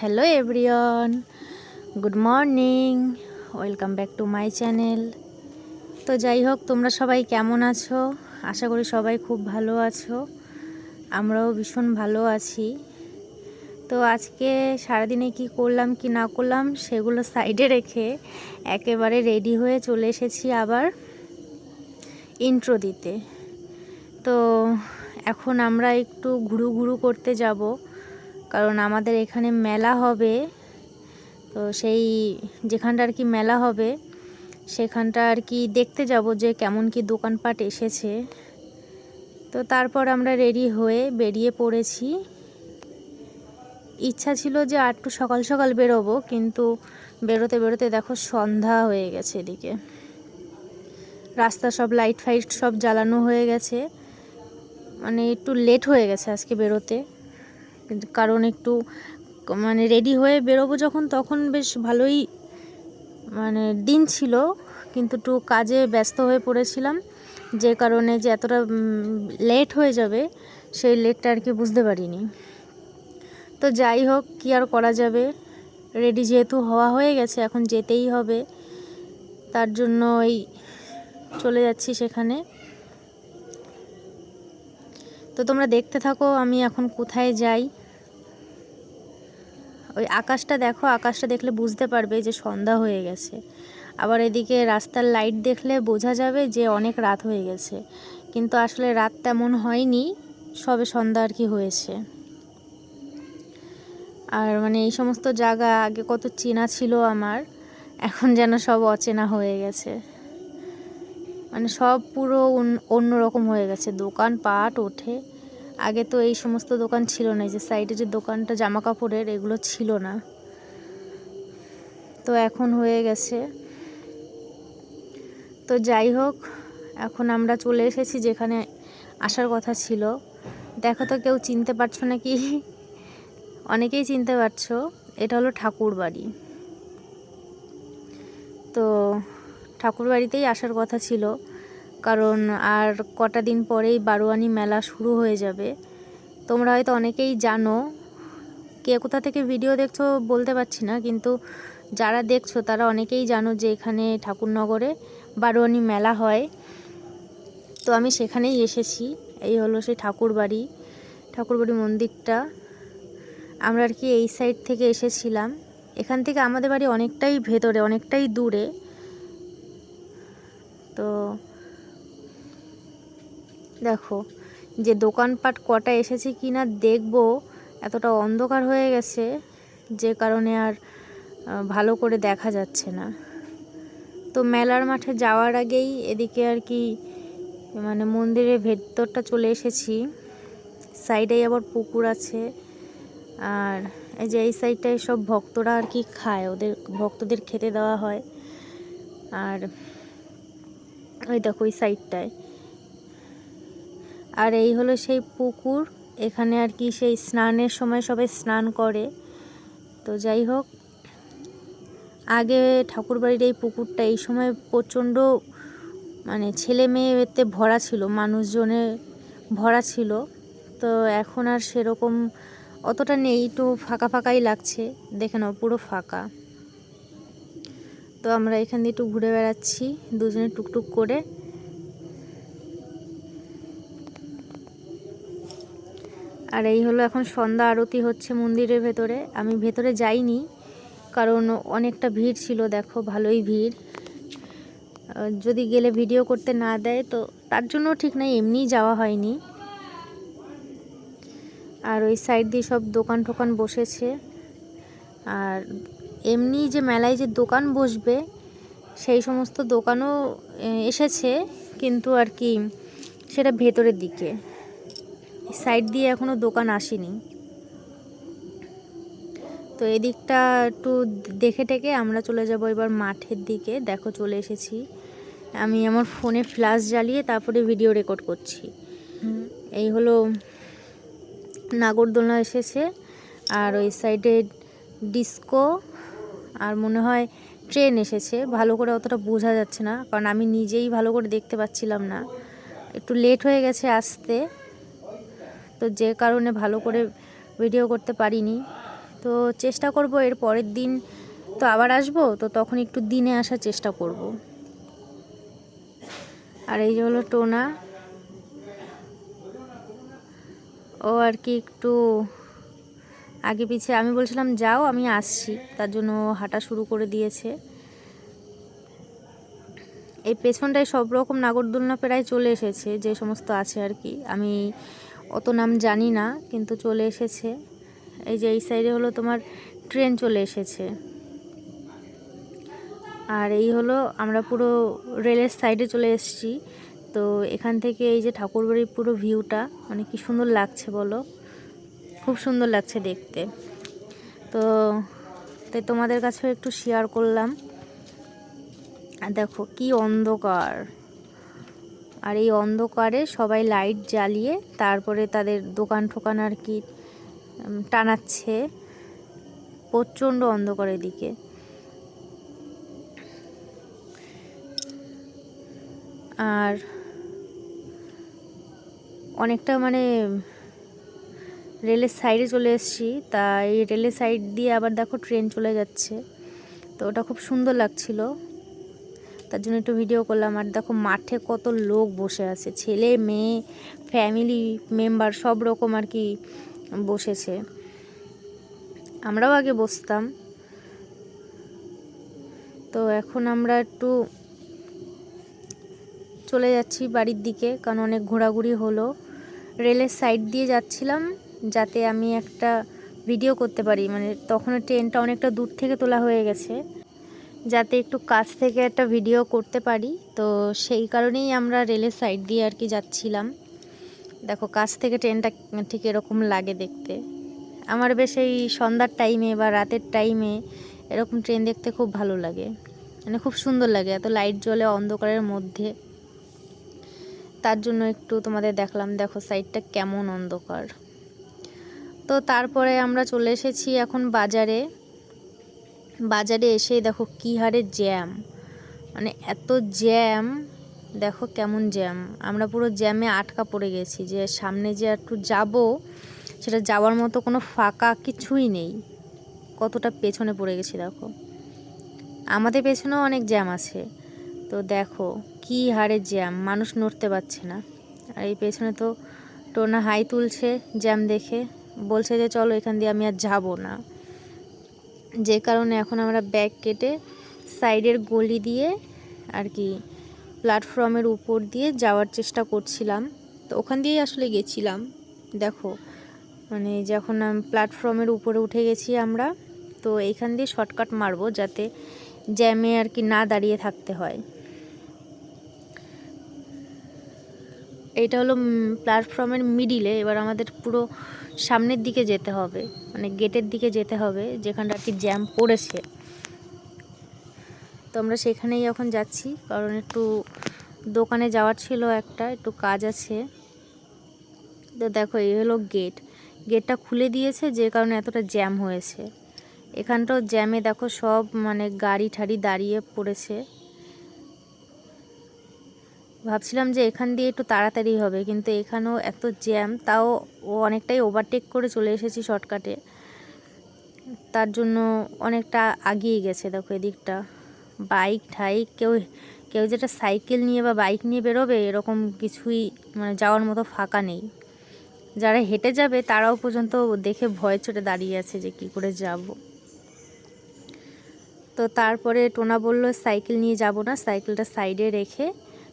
Hello everyone, good morning, welcome back to my channel. তো যাই হোক, তোমরা সবাই কেমন আছো? আশা করি সবাই খুব ভালো আছো। আমরাও ভীষণ ভালো আছি। তো আজকে সারাদিনে কি করলাম কি না করলাম সেগুলো সাইডে রেখে একেবারে রেডি হয়ে চলে এসেছি আবার ইন্ট্রো দিতে। তো এখন আমরা একটু ঘুরু করতে যাব, কারণ আমাদের এখানে মেলা হবে। তো সেই যেখানটা আর কি মেলা হবে সেখানটা আর কি দেখতে যাব যে কেমন কি দোকানপাট এসেছে। তো তারপর আমরা রেডি হয়ে বেরিয়ে পড়েছি। ইচ্ছা ছিল যে আর একটু সকাল সকাল বেরোবো, কিন্তু বেরোতে বেরোতে দেখো সন্ধ্যা হয়ে গেছে। এদিকে রাস্তা সব লাইট ফাইট সব জ্বালানো হয়ে গেছে, মানে একটু লেট হয়ে গেছে আজকে বেরোতে। কারণ একটু মানে রেডি হয়ে বেরোবো যখন, তখন বেশ ভালোই মানে দিন ছিল, কিন্তু একটু কাজে ব্যস্ত হয়ে পড়েছিলাম, যে কারণে যে এতটা লেট হয়ে যাবে সেই লেটটা আর কি বুঝতে পারিনি। তো যাই হোক, কী আর করা যাবে, রেডি যেহেতু হওয়া হয়ে গেছে এখন যেতেই হবে, তার জন্য এই চলে যাচ্ছি সেখানে। তো তোমরা দেখতে থাকো আমি এখন কোথায় যাই। ওই আকাশটা দেখো, আকাশটা দেখলে বুঝতে পারবে যে সন্ধ্যা হয়ে গেছে। আবার এদিকে রাস্তার লাইট দেখলে বোঝা যাবে যে অনেক রাত হয়ে গেছে, কিন্তু আসলে রাত তেমন হয়নি, সবে সন্ধ্যা আর কি হয়েছে। আর মানে এই সমস্ত জায়গা আগে কত চেনা ছিল আমার, এখন যেন সব অচেনা হয়ে গেছে। মানে সব পুরো অন্যরকম হয়ে গেছে, দোকান পাট ওঠে। আগে তো এই সমস্ত দোকান ছিল না, যে সাইডে যে দোকানটা জামা কাপড়ের, এগুলো ছিল না, তো এখন হয়ে গেছে। তো যাই হোক, এখন আমরা চলে এসেছি যেখানে আসার কথা ছিল। দেখো তো কেউ চিনতে পারছো নাকি? অনেকেই চিনতে পারছো, এটা হলো ঠাকুর বাড়ি। তো ঠাকুর বাড়িতেই আসার কথা ছিল, কারণ আর কটা দিন পরেই বারোয়ানি মেলা শুরু হয়ে যাবে। তোমরা হয়তো অনেকেই জানো, কে কোথা থেকে ভিডিও দেখছো বলতে পারছি না, কিন্তু যারা দেখছো তারা অনেকেই জানো যে এখানে ঠাকুরনগরে বারোয়ানি মেলা হয়। তো আমি সেখানেই এসেছি। এই হলো সেই ঠাকুরবাড়ি মন্দিরটা। আমরা আর কি এই সাইড থেকে এসেছিলাম। এখান থেকে আমাদের বাড়ি অনেকটাই ভেতরে, অনেকটাই দূরে। তো দেখো যে দোকানপাট কটা এসেছে কি না দেখবো, এতটা অন্ধকার হয়ে গেছে যে কারণে আর ভালো করে দেখা যাচ্ছে না। তো মেলার মাঠে যাওয়ার আগেই এদিকে আর কি মানে মন্দিরের ভেতরটা চলে এসেছি। সাইডেই আবার পুকুর আছে, আর এই যে এই সাইডটায় সব ভক্তরা আর কি খায়, ওদের ভক্তদের খেতে দেওয়া হয়। আর ওই দেখো ওই সাইডটায়, আর এই হলো সেই পুকুর। এখানে আর কি সেই স্নানের সময় সবাই স্নান করে। তো যাই হোক, আগে ঠাকুরবাড়ির এই পুকুরটা এই সময় প্রচণ্ড মানে ছেলে মেয়েতে ভরা ছিল, মানুষজনে ভরা ছিল। তো এখন আর সেরকম অতটা নেই, একটু ফাঁকা ফাঁকাই লাগছে। দেখে নাও পুরো ফাঁকা। তো আমরা এখান দিয়ে একটু ঘুরে বেড়াচ্ছি দুজনে টুকটুক করে। আর এই হলো এখন সন্ধ্যা আরতি হচ্ছে মন্দিরের ভেতরে। আমি ভেতরে যাইনি, কারণ অনেকটা ভিড় ছিল, দেখো ভালোই ভিড়। যদি গেলে ভিডিও করতে না দেয় তো তার জন্য ঠিক নাই, এমনিই যাওয়া হয়নি। আর ওই সাইড দিয়ে সব দোকান টোকান বসেছে। আর এমনি যে মেলায় যে দোকান বসবে সেই সমস্ত দোকানও এসেছে, কিন্তু আর কি সেটা ভেতরের দিকে, সাইড দিয়ে এখনও দোকান আসেনি। তো এদিকটা একটু দেখে টেকে আমরা চলে যাব এবার মাঠের দিকে। দেখো চলে এসেছি, আমি আমার ফোনে ফ্ল্যাশ জ্বালিয়ে তারপরে ভিডিও রেকর্ড করছি। এই হলো নাগরদোলনা এসেছে, আর ওই সাইডে ডিস্কো, আর মনে হয় ট্রেন এসেছে। ভালো করে অতটা বোঝা যাচ্ছে না, কারণ আমি নিজেই ভালো করে দেখতে পাচ্ছিলাম না, একটু লেট হয়ে গেছে আসতে, তো যে কারণে ভালো করে ভিডিও করতে পারিনি। তো চেষ্টা করব এর পরের দিন তো আবার আসবো, তো তখন একটু দিনে আসার চেষ্টা করব। আর এই যে হলো টোনা, ও আর কি একটু আগে পিছে, আমি বলছিলাম যাও আমি আসছি, তার জন্য হাঁটা শুরু করে দিয়েছে। এই পেছনটায় সব রকম নাগরদোলনা প্রায় চলে এসেছে, যে সমস্ত আছে আর কি, আমি অত নাম জানি না, কিন্তু চলে এসেছে। এই যে এই সাইডে হলো তোমার ট্রেন চলে এসেছে। আর এই হলো আমরা পুরো রেলের সাইডে চলে এসেছি। তো এখান থেকে এই যে ঠাকুরবাড়ির পুরো ভিউটা মানে কি সুন্দর লাগছে বলো, খুব সুন্দর লাগছে দেখতে। তো তাই তোমাদের কাছেও একটু শেয়ার করলাম। আর দেখো কি অন্ধকার, আর এই অন্ধকারে সবাই লাইট জ্বালিয়ে তারপরে তাদের দোকান ঠোকান আর কি টানাচ্ছে, প্রচণ্ড অন্ধকার এদিকে। আর অনেকটা মানে রেলের সাইডে চলে এসেছি, তাই রেলের সাইড দিয়ে আবার দেখো ট্রেন চলে যাচ্ছে, তো ওটা খুব সুন্দর লাগছিল, তার জন্য একটু ভিডিও করলাম। আর দেখো মাঠে কত লোক বসে আছে, ছেলে মেয়ে ফ্যামিলি মেম্বার সব রকম আর কি বসেছে, আমরাও আগে বসতাম। তো এখন আমরা একটু চলে যাচ্ছি বাড়ির দিকে, কারণ অনেক ঘোরাঘুরি হলো। রেলের সাইড দিয়ে যাচ্ছিলাম যাতে আমি একটা ভিডিও করতে পারি, মানে তখন ট্রেনটা অনেকটা দূর থেকে তোলা হয়ে গেছে, যাতে একটু কাছ থেকে একটা ভিডিও করতে পারি। তো সেই কারণেই আমরা রেলের সাইড দিয়ে আর কি যাচ্ছিলাম। দেখো কাছ থেকে ট্রেনটা ঠিক এরকম লাগে দেখতে। আমার বেশ এই সন্ধ্যার টাইমে বা রাতের টাইমে এরকম ট্রেন দেখতে খুব ভালো লাগে, মানে খুব সুন্দর লাগে, এত লাইট জ্বলে অন্ধকারের মধ্যে, তার জন্য একটু তোমাদের দেখলাম। দেখো সাইডটা কেমন অন্ধকার। তো তারপরে আমরা চলে এসেছি এখন বাজারে। বাজারে এসে দেখো কী হারে জ্যাম, মানে এত জ্যাম, দেখো কেমন জ্যাম, আমরা পুরো জ্যামে আটকা পড়ে গেছি, যে সামনে যে একটু যাব সেটা যাওয়ার মতো কোনো ফাঁকা কিছুই নেই, কতটা পেছনে পড়ে গেছি দেখো। আমাদের পেছনেও অনেক জ্যাম আছে, তো দেখো কি হারে জ্যাম, মানুষ নড়তে পারছে না। আর এই পেছনে তো টোনা হাই তুলছে জ্যাম দেখে, বলছে যে চলো এখান দিয়ে আমি আর যাব না, যে কারণে এখন আমরা ব্যাগ কেটে সাইডের গলি দিয়ে আর কি প্ল্যাটফর্মের উপর দিয়ে যাওয়ার চেষ্টা করছিলাম। তো ওখান দিয়েই আসলে গেছিলাম। দেখো মানে যখন প্ল্যাটফর্মের উপরে উঠে গেছি আমরা, তো এইখান দিয়ে শর্টকাট মারবো যাতে জ্যামে আর কি না দাঁড়িয়ে থাকতে হয়। এইটা হলো প্ল্যাটফর্মের মিডিলে, এবার আমাদের পুরো সামনের দিকে যেতে হবে, মানে গেটের দিকে যেতে হবে যেখানটা আর কি জ্যাম পড়েছে। তো আমরা সেখানেই এখন যাচ্ছি, কারণ একটু দোকানে যাওয়ার ছিল, একটা একটু কাজ আছে। তো দেখো এই হলো গেট, গেটটা খুলে দিয়েছে যে কারণে এতটা জ্যাম হয়েছে। এখানটাও জ্যামে দেখো সব মানে গাড়ি ঠাড়ি দাঁড়িয়ে পড়েছে। ভাবছিলাম যে এখান দিয়ে একটু তাড়াতাড়ি হবে, কিন্তু এখানেও এত জ্যাম, তাও অনেকটাই ওভারটেক করে চলে এসেছি শর্টকাটে, তার জন্য অনেকটা আগিয়ে গেছে। দেখো এদিকটা বাইক ঠাইক, কেউ কেউ যেটা সাইকেল নিয়ে বা বাইক নিয়ে বেরোবে এরকম কিছুই মানে যাওয়ার মতো ফাঁকা নেই। যারা হেঁটে যাবে তারাও পর্যন্ত দেখে ভয় চড়ে দাঁড়িয়ে আছে যে কি করে যাব। তো তারপরে টোনা বলল সাইকেল নিয়ে যাব না, সাইকেলটা সাইডে রেখে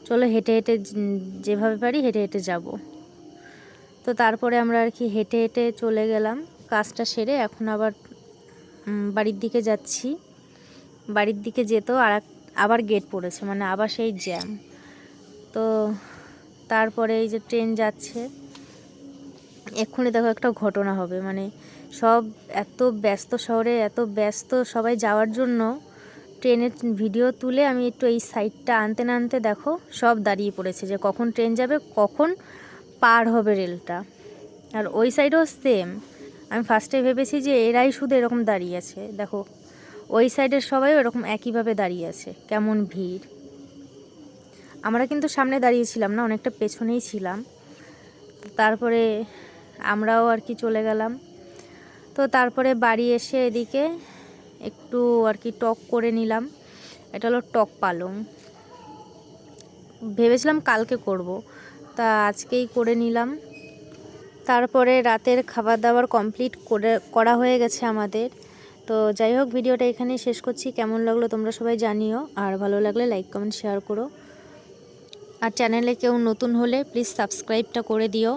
চলো হেঁটে হেঁটে যেভাবে পারি হেঁটে হেঁটে যাব। তো তারপরে আমরা আর কি হেঁটে হেঁটে চলে গেলাম, কাজটা সেরে এখন আবার বাড়ির দিকে যাচ্ছি। বাড়ির দিকে যেতেও আবার গেট পড়েছে, মানে আবার সেই জ্যাম। তো তারপরে এই যে ট্রেন যাচ্ছে, এক্ষুনি দেখো একটা ঘটনা হবে, মানে সব এত ব্যস্ত শহরে, এত ব্যস্ত সবাই যাওয়ার জন্য ট্রেনের ভিডিও তুলে আমি একটু এই সাইডটা আনতে না আনতে দেখো সব দাঁড়িয়ে পড়েছে, যে কখন ট্রেন যাবে, কখন পার হবে রেলটা। আর ওই সাইডেও সেম, আমি ফার্স্টে ভেবেছি যে এরাই শুধু এরকম দাঁড়িয়ে আছে, দেখো ওই সাইডের সবাই এরকম একইভাবে দাঁড়িয়ে আছে, কেমন ভিড়। আমরা কিন্তু সামনে দাঁড়িয়েছিলাম না, অনেকটা পেছনেই ছিলাম। তারপরে আমরাও আর কি চলে গেলাম। তো তারপরে বাড়ি এসে এদিকে একটু আর কি টক করে নিলাম। এটা হলো টক পালং, ভেবেছিলাম কালকে করব, তা আজকেই করে নিলাম। তারপরে রাতের খাবার দাবার কমপ্লিট করা হয়ে গেছে আমাদের। তো যাই হোক, ভিডিওটা এখানেই শেষ করছি। কেমন লাগলো তোমরা সবাই জানিও, আর ভালো লাগলে লাইক কমেন্ট শেয়ার করো। আর চ্যানেলে কেউ নতুন হলে প্লিজ সাবস্ক্রাইবটা করে দিও।